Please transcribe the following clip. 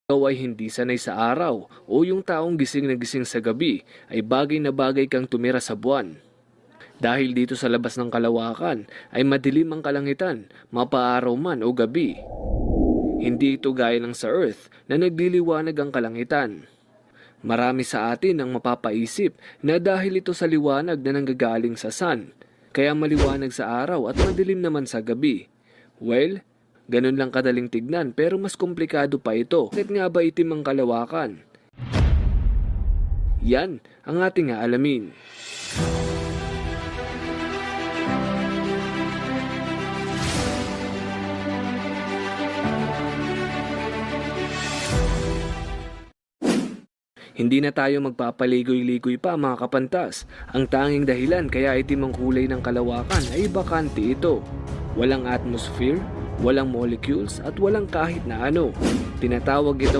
ikaw ay hindi sanay sa araw o yung taong gising na gising sa gabi, ay bagay na bagay kang tumira sa buwan. Dahil dito sa labas ng kalawakan ay madilim ang kalangitan, mapaaraw man o gabi. Hindi ito gaya ng sa Earth na nagliliwanag ang kalangitan. Marami sa atin ang mapapaisip na dahil ito sa liwanag na nanggagaling sa sun, kaya maliwanag sa araw at madilim naman sa gabi. Well, ganun lang kadaling tignan pero mas komplikado pa ito. Bakit nga ba itim ang kalawakan? Yan ang ating aalamin. Hindi na tayo magpapaligoy-ligoy pa mga kapantas. Ang tanging dahilan kaya itim ang kulay ng kalawakan ay bakante ito. Walang atmosphere, walang molecules at walang kahit na ano. Tinatawag ito